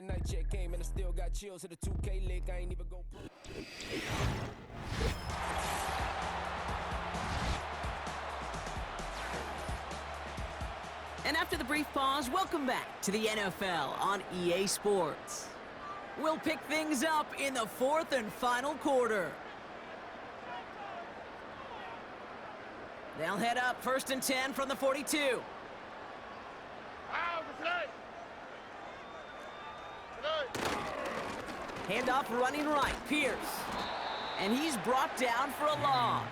the night check came and I still got chills to the 2K lick. I ain't even go. And after the brief pause, welcome back to the NFL on EA Sports. We'll pick things up in the fourth and final quarter. They'll head up 1st and 10 from the 42. Handoff running right, Pierce. And he's brought down for a loss.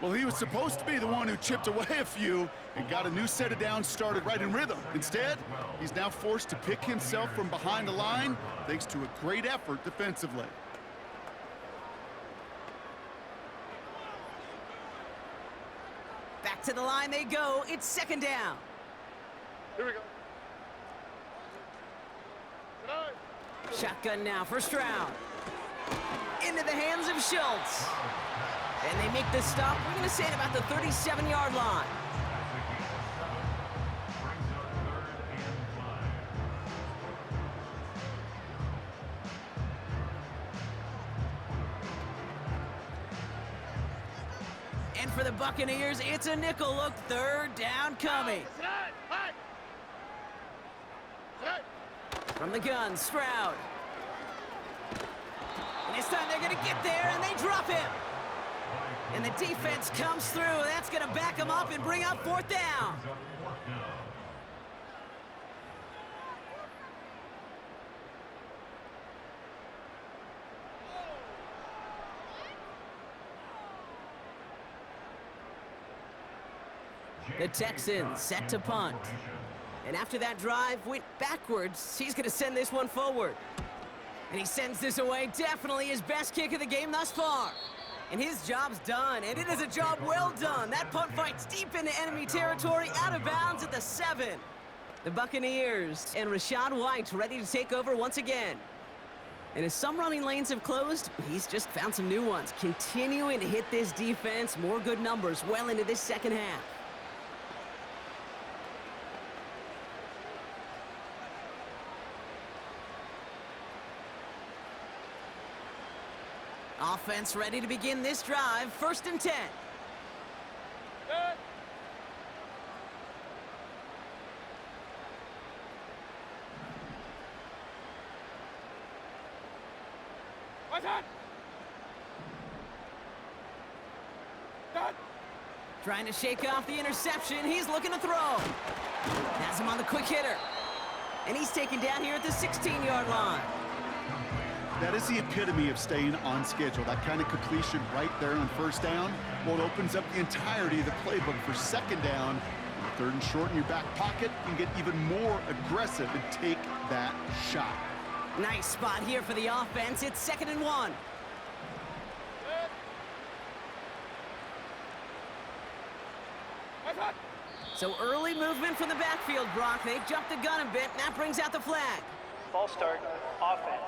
Well, he was supposed to be the one who chipped away a few and got a new set of downs started right in rhythm. Instead, he's now forced to pick himself from behind the line thanks to a great effort defensively. Back to the line they go. It's 2nd down. Here we go. Shotgun now for Stroud. Into the hands of Schultz. And they make the stop, we're going to say, at about the 37-yard line. And for the Buccaneers, it's a nickel look. 3rd down coming. From the gun, Stroud. And this time they're going to get there, and they drop him. And the defense comes through. That's going to back them up and bring up 4th down. The Texans set to punt. And after that drive went backwards, he's going to send this one forward. And he sends this away. Definitely his best kick of the game thus far. And his job's done, and it is a job well done. That punt fight's deep into enemy territory, out of bounds at the 7. The Buccaneers and Rachaad White ready to take over once again. And as some running lanes have closed, he's just found some new ones, continuing to hit this defense. More good numbers well into this second half. Offense ready to begin this drive. 1st and 10. Good. What's that? Done. Trying to shake off the interception. He's looking to throw. Has him on the quick hitter. And he's taken down here at the 16-yard line. That is the epitome of staying on schedule. That kind of completion right there on 1st down. Well, it opens up the entirety of the playbook for 2nd down. 3rd and short in your back pocket. You can get even more aggressive and take that shot. Nice spot here for the offense. It's 2nd and 1. Good. What's that? So early movement from the backfield, Brock. They jumped the gun a bit, and that brings out the flag. False start, offense.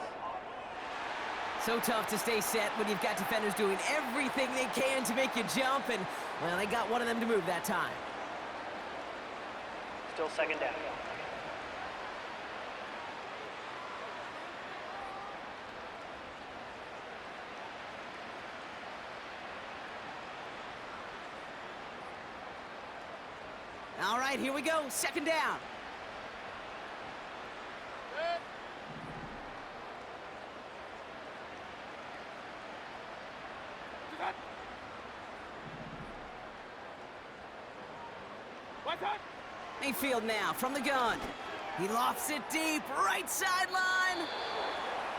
So tough to stay set when you've got defenders doing everything they can to make you jump, and, well, they got one of them to move that time. Still 2nd down. All right, here we go. 2nd down. Good. Good. What's that? Mayfield now from the gun. He lofts it deep, right sideline.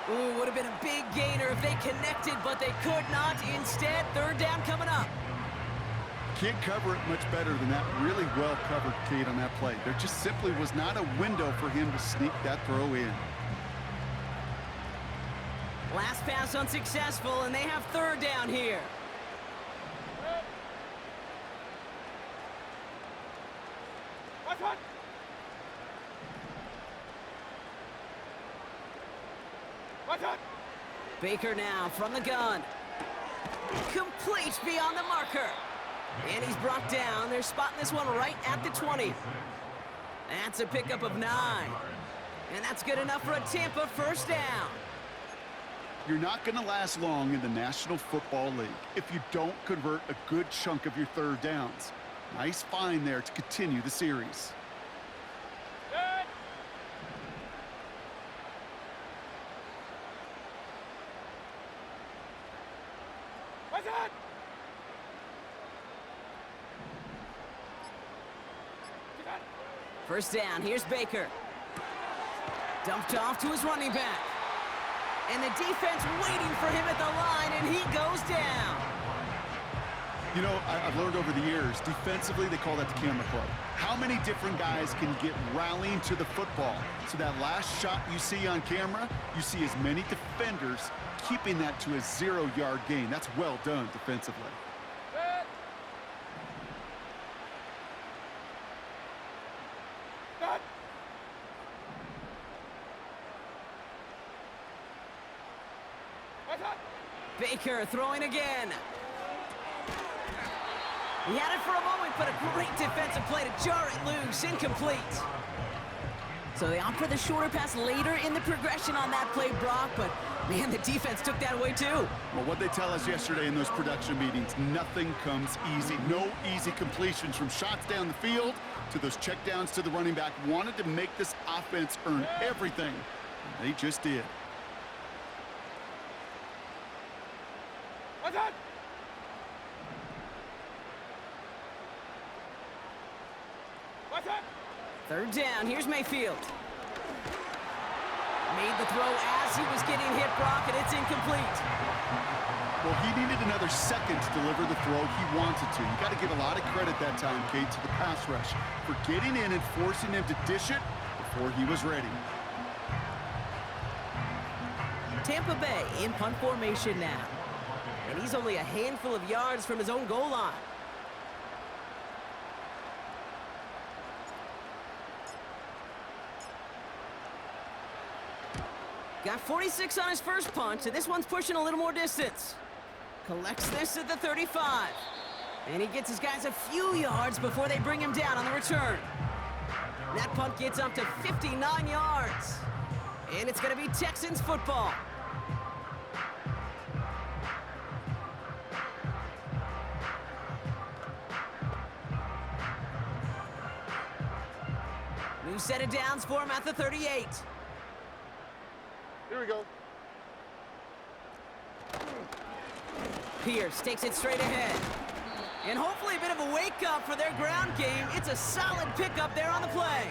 Ooh, would have been a big gainer if they connected, but they could not. Instead, 3rd down coming up. Can't cover it much better than that. Really well covered, Kate, on that play. There just simply was not a window for him to sneak that throw in. Last pass unsuccessful, and they have 3rd down here. What's that? What's that? Baker now from the gun. Complete beyond the marker. And he's brought down. They're spotting this one right at the 20. That's a pickup of 9. And that's good enough for a Tampa first down. You're not going to last long in the National Football League if you don't convert a good chunk of your third downs. Nice find there to continue the series. Good. What's that? First down, here's Baker. Dumped off to his running back. And the defense waiting for him at the line, and he goes down. You know, I've learned over the years, defensively, they call that the camera club. How many different guys can get rallying to the football? So that last shot you see on camera, you see as many defenders keeping that to a 0-yard gain. That's well done defensively. Good. Good. What's that? Baker throwing again. He had it for a moment, but a great defensive play to jar it loose. Incomplete. So they opt for the shorter pass later in the progression on that play, Brock, but man, the defense took that away too. Well, what they tell us yesterday in those production meetings, nothing comes easy. No easy completions from shots down the field to those checkdowns to the running back. Wanted to make this offense earn everything, and they just did. What's that? What's that? Third down, here's Mayfield. Made the throw as he was getting hit, Brock, and it's incomplete. Well, he needed another second to deliver the throw he wanted to. You got to give a lot of credit that time, Kate, to the pass rush for getting in and forcing him to dish it before he was ready. Tampa Bay in punt formation now. And he's only a handful of yards from his own goal line. Got 46 on his first punt, and this one's pushing a little more distance. Collects this at the 35. And he gets his guys a few yards before they bring him down on the return. That punt gets up to 59 yards. And it's going to be Texans football. New set of downs for him at the 38. Here we go. Pierce takes it straight ahead. And hopefully a bit of a wake-up for their ground game. It's a solid pickup there on the play.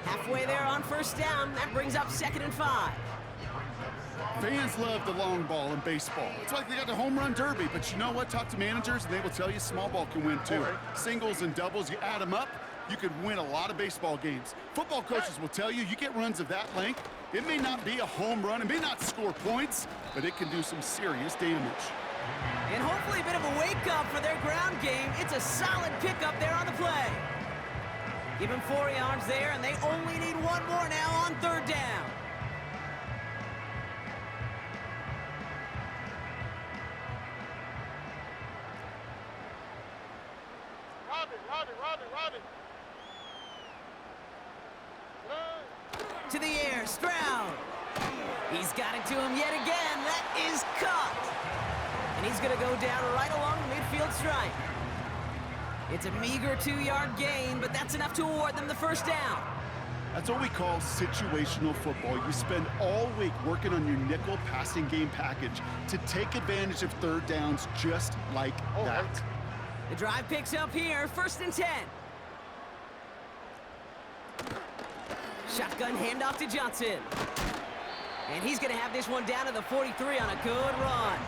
Halfway there on first down. That brings up 2nd and 5. Fans love the long ball in baseball. It's like they got the home run derby, but you know what? Talk to managers, and they will tell you small ball can win too. Singles and doubles, you add them up, you could win a lot of baseball games. Football coaches will tell you, you get runs of that length, it may not be a home run, it may not score points, but it can do some serious damage. And hopefully a bit of a wake-up for their ground game. It's a solid pickup there on the play. Give him 4 yards there, and they only need one more now on third down. Robin. To the air, Stroud. He's got it to him yet again. That is caught. And he's going to go down right along the midfield stripe. It's a meager 2-yard gain, but that's enough to award them the first down. That's what we call situational football. You spend all week working on your nickel passing game package to take advantage of third downs just like that. The drive picks up here, 1st and 10. Shotgun handoff to Johnson. And he's going to have this one down to the 43 on a good run.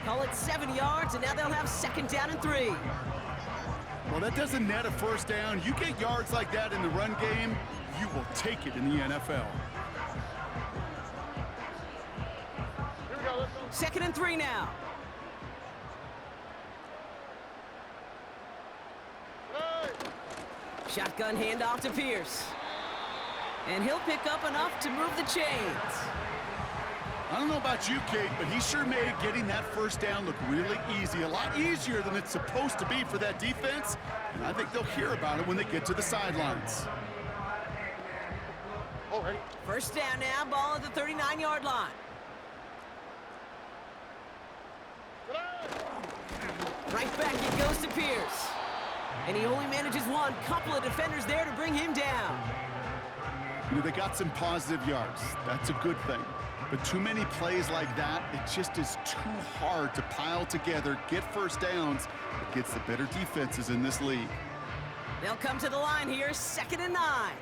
Call it 7 yards, and now they'll have 2nd down and 3. Well, that doesn't net a first down. You get yards like that in the run game, you will take it in the NFL. Here we go. Let's go. 2nd and 3 now. Shotgun handoff to Pierce. And he'll pick up enough to move the chains. I don't know about you, Kate, but he sure made getting that first down look really easy. A lot easier than it's supposed to be for that defense. And I think they'll hear about it when they get to the sidelines. Already. First down now, ball at the 39-yard line. Right back it goes to Pierce. And he only manages one. Couple of defenders there to bring him down. You know, they got some positive yards. That's a good thing. But too many plays like that, it just is too hard to pile together, get first downs against the better defenses in this league. They'll come to the line here, 2nd and 9.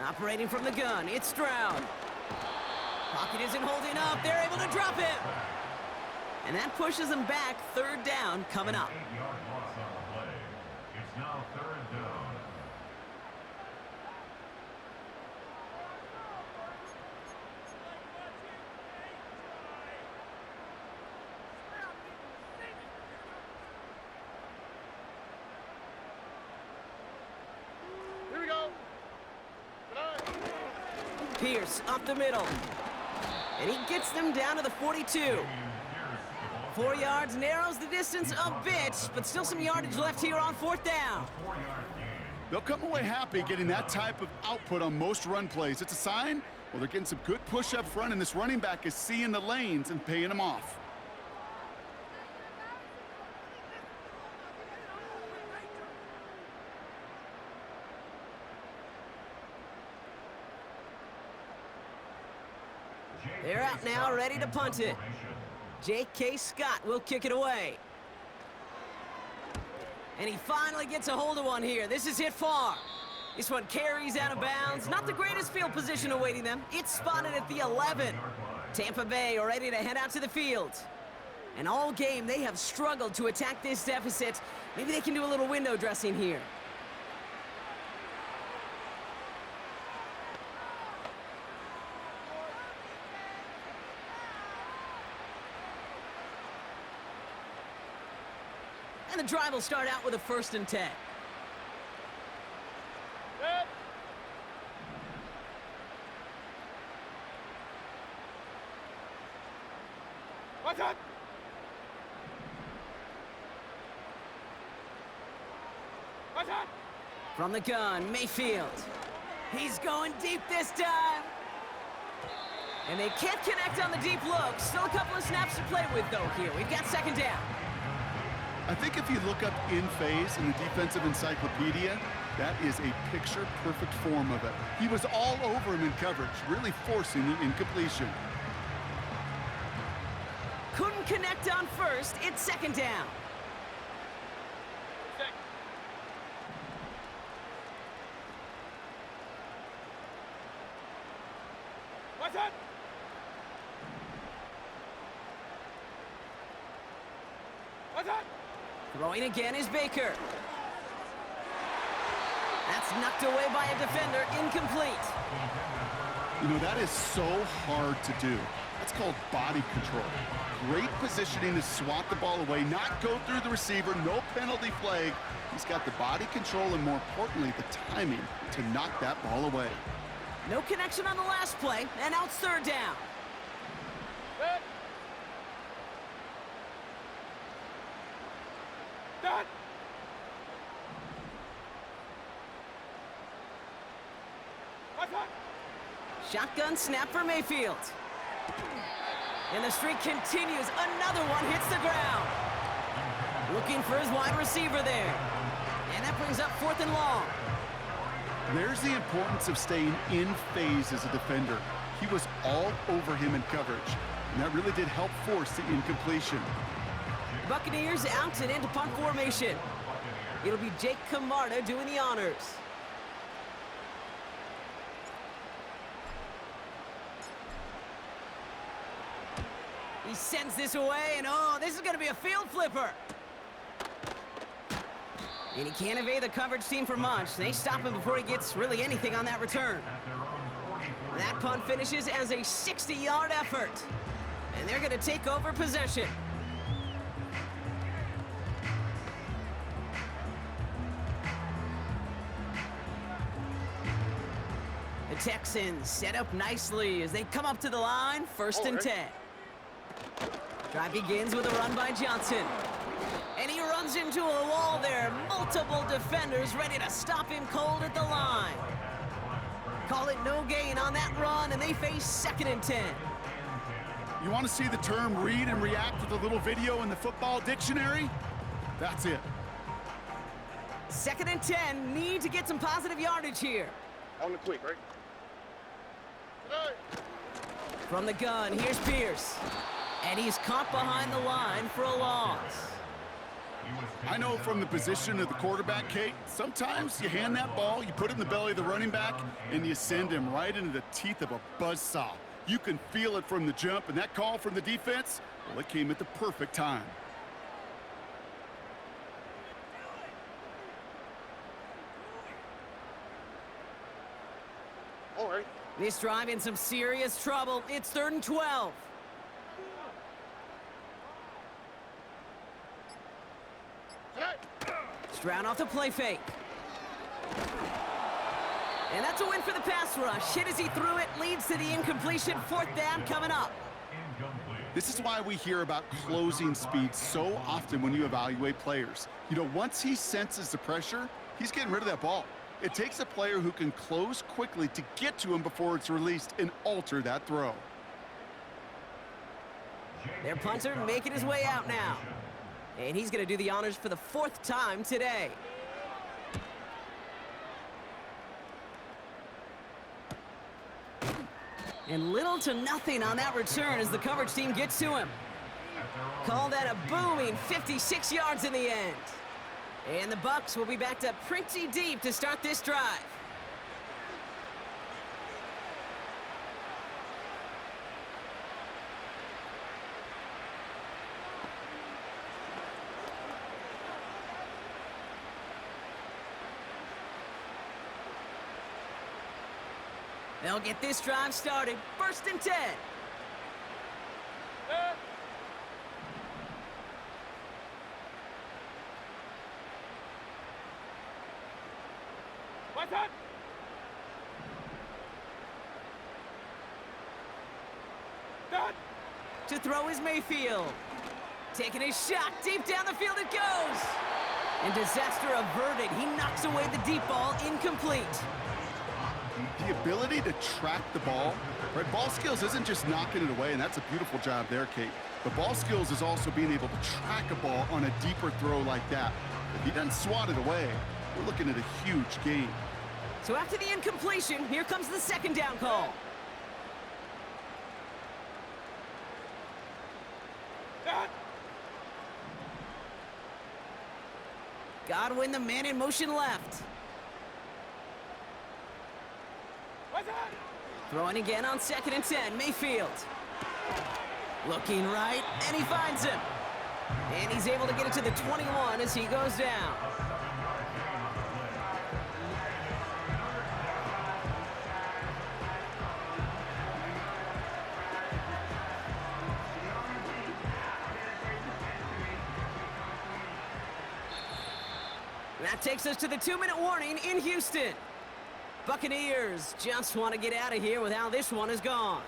Operating from the gun, it's Stroud. Pocket isn't holding up. They're able to drop him. And that pushes them back. 3rd down coming up. It's now 3rd down. Here we go. Pierce up the middle. And he gets them down to the 42. 4 yards, narrows the distance a bit, but still some yardage left here on 4th down. They'll come away happy getting that type of output on most run plays. It's a sign, well, they're getting some good push up front, and this running back is seeing the lanes and paying them off. They're out now, ready to punt it. J.K. Scott will kick it away. And he finally gets a hold of one here. This is hit far. This one carries out of bounds. Not the greatest field position awaiting them. It's spotted at the 11. Tampa Bay are ready to head out to the field. And all game, they have struggled to attack this deficit. Maybe they can do a little window dressing here. And the drive will start out with a 1st and 10. Set. Watch out. Watch out. From the gun, Mayfield. He's going deep this time. And they can't connect on the deep look. Still a couple of snaps to play with, though, here. We've got 2nd down. I think if you look up in phase in the defensive encyclopedia, that is a picture-perfect form of it. He was all over him in coverage, really forcing the incompletion. Couldn't connect on 1st. It's 2nd down. Set. Watch out. Watch out. Throwing again is Baker. That's knocked away by a defender, incomplete. You know, that is so hard to do. That's called body control. Great positioning to swat the ball away, not go through the receiver, no penalty flag. He's got the body control and, more importantly, the timing to knock that ball away. No connection on the last play, and now it's 3rd down. Set. Done. Watch out. Shotgun snap for Mayfield. And the streak continues. Another one hits the ground. Looking for his wide receiver there. And that brings up 4th and long. There's the importance of staying in phase as a defender. He was all over him in coverage, and that really did help force the incompletion. Buccaneers out and into punt formation. It'll be Jake Camarda doing the honors. He sends this away, and oh, this is going to be a field flipper. And he can't evade the coverage team for much. They stop him before he gets really anything on that return. That punt finishes as a 60-yard effort. And they're going to take over possession. The Texans set up nicely as they come up to the line, 1st and 10. Drive begins with a run by Johnson. And he runs runs into a wall there. Multiple defenders ready to stop him cold at the line. Call it no gain on that run, and they face 2nd and 10. You want to see the term read and react with a little video in the football dictionary? That's it. 2nd and 10, need to get some positive yardage here. On the quick, right? From the gun, here's Pierce. And he's caught behind the line for a loss. I know from the position of the quarterback, Kate, sometimes you hand that ball, you put it in the belly of the running back, and you send him right into the teeth of a buzzsaw. You can feel it from the jump, and that call from the defense, well, it came at the perfect time. All right. This drive in some serious trouble. It's 3rd and 12. Stroud off the play fake. And that's a win for the pass rush. Hit as he threw it, leads to the incompletion. 4th down coming up. This is why we hear about closing speed so often when you evaluate players. You know, once he senses the pressure, he's getting rid of that ball. It takes a player who can close quickly to get to him before it's released and alter that throw. Their punter making his way out now. And he's going to do the honors for the 4th time today. And little to nothing on that return as the coverage team gets to him. Call that a booming 56 yards in the end. And the Bucs will be backed up pretty deep to start this drive. They'll get this drive started. 1st and 10. What's that? Done. To throw is Mayfield. Taking a shot deep down the field it goes. And disaster averted. He knocks away the deep ball, incomplete. The ability to track the ball, right? Ball skills isn't just knocking it away, and that's a beautiful job there, Kate. But ball skills is also being able to track a ball on a deeper throw like that. If he doesn't swat it away, we're looking at a huge gain. So after the incompletion, here comes the 2nd down call. Done. Godwin, the man in motion left. What's that? Throwing again on 2nd and 10, Mayfield. Looking right, and he finds him. And he's able to get it to the 21 as he goes down. That takes us to the 2-minute warning in Houston. Buccaneers just want to get out of here with how this one has gone.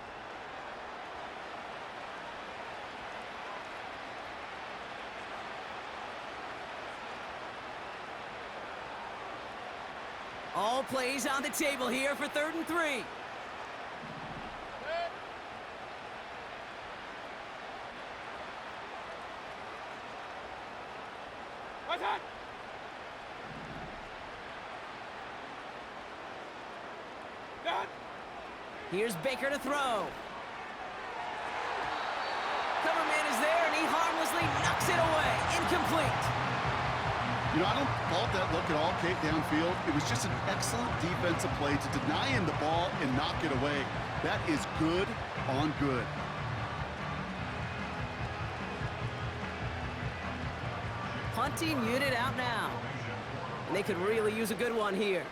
All plays on the table here for 3rd and 3. What's that? Done. Here's Baker to throw. Cover man is there, and he harmlessly knocks it away. Incomplete. You know, I don't fault that look at all, Kate, downfield. It was just an excellent defensive play to deny him the ball and knock it away. That is good on good. Punting unit out now. And they could really use a good one here.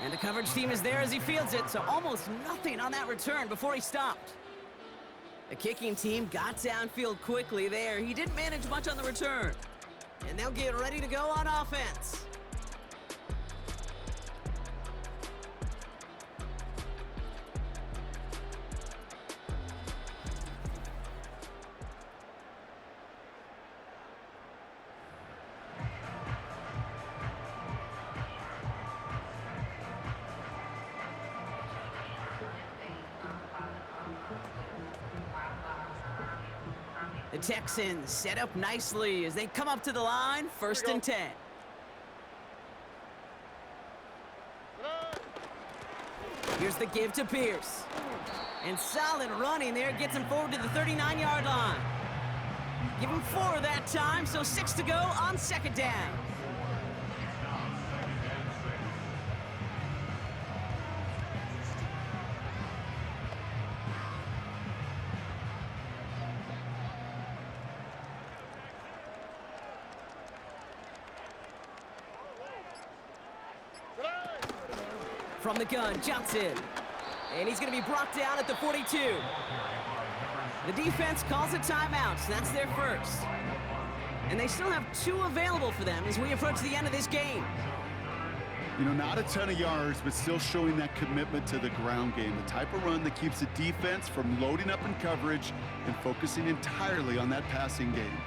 And the coverage team is there as he fields it, so almost nothing on that return before he stopped. The kicking team got downfield quickly there. He didn't manage much on the return. And they'll get ready to go on offense. The Texans set up nicely as they come up to the line, 1st and 10. Here's the give to Pierce. And solid running there gets him forward to the 39-yard line. Give him 4 that time, so 6 to go on 2nd down. From the gun, Johnson. And he's going to be brought down at the 42. The defense calls a timeout, so that's their first. And they still have 2 available for them as we approach the end of this game. You know, not a ton of yards, but still showing that commitment to the ground game. The type of run that keeps the defense from loading up in coverage and focusing entirely on that passing game.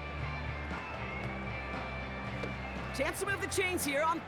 Chance to move the chains here on...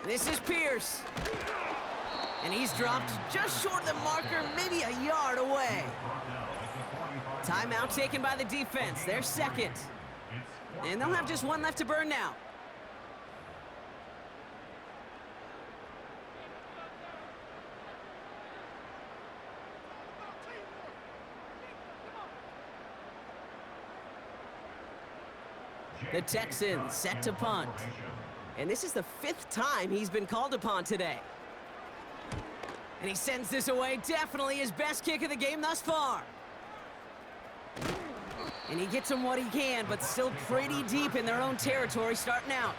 This is Pierce. And he's dropped just short of the marker, maybe a yard away. Timeout taken by the defense. They're second. And they'll have just 1 left to burn now. The Texans set to punt. And this is the 5th time he's been called upon today. And he sends this away, definitely his best kick of the game thus far. And he gets him what he can, but still pretty deep in their own territory starting out.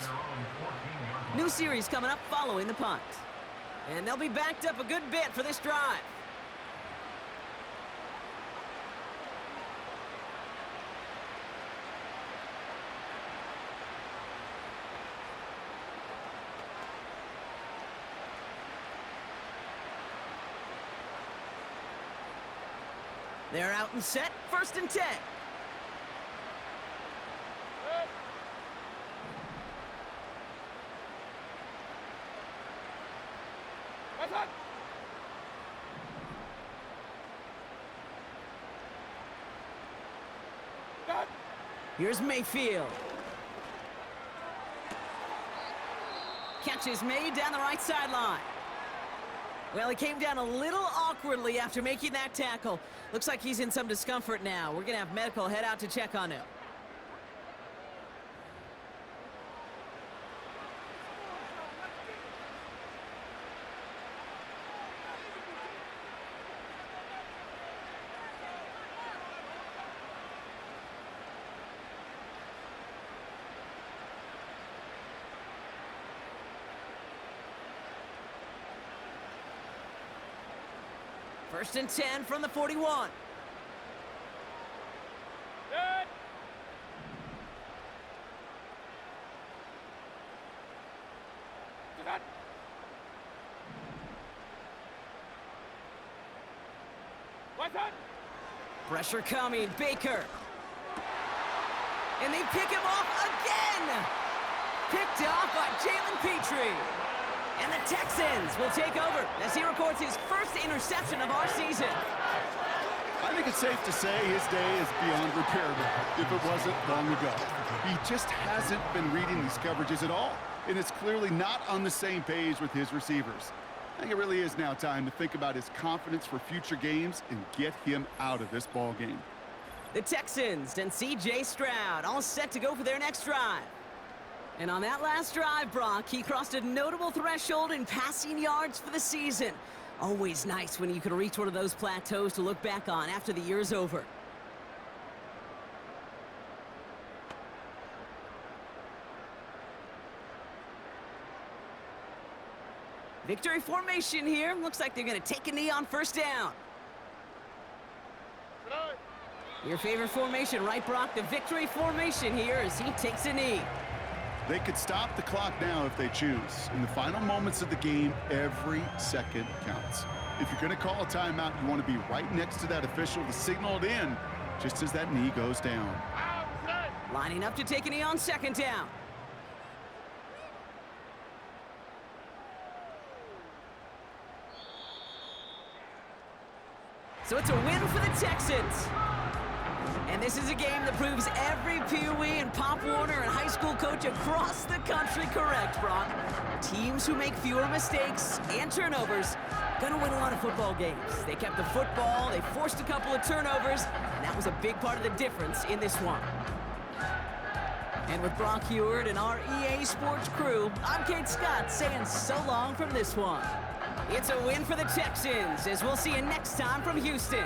New series coming up following the punt. And they'll be backed up a good bit for this drive. They're out and set, 1st and 10. Here's Mayfield. Catch is made down the right sideline. Well, he came down a little awkwardly after making that tackle. Looks like he's in some discomfort now. We're going to have medical head out to check on him. First and 10 from the 41. Good. Good. What's that? Pressure coming, Baker. And they pick him off again! Picked off by Jalen Petrie. And the Texans will take over as he records his first interception of our season. I think it's safe to say his day is beyond repair now, if it wasn't long ago. He just hasn't been reading these coverages at all, and it's clearly not on the same page with his receivers. I think it really is now time to think about his confidence for future games and get him out of this ball game. The Texans and C.J. Stroud all set to go for their next drive. And on that last drive, Brock, he crossed a notable threshold in passing yards for the season. Always nice when you can reach one of those plateaus to look back on after the year's over. Victory formation here. Looks like they're going to take a knee on first down. Your favorite formation, right, Brock? The victory formation here as he takes a knee. They could stop the clock now if they choose. In the final moments of the game, every second counts. If you're going to call a timeout, you want to be right next to that official to signal it in just as that knee goes down. Lining up to take a knee on second down. So it's a win for the Texans. And this is a game that proves every Pee Wee and Pop Warner and high school coach across the country correct, Brock. Teams who make fewer mistakes and turnovers gonna win a lot of football games. They kept the football, they forced a couple of turnovers, and that was a big part of the difference in this one. And with Brock Heward and our EA Sports crew, I'm Kate Scott saying so long from this one. It's a win for the Texans, as we'll see you next time from Houston.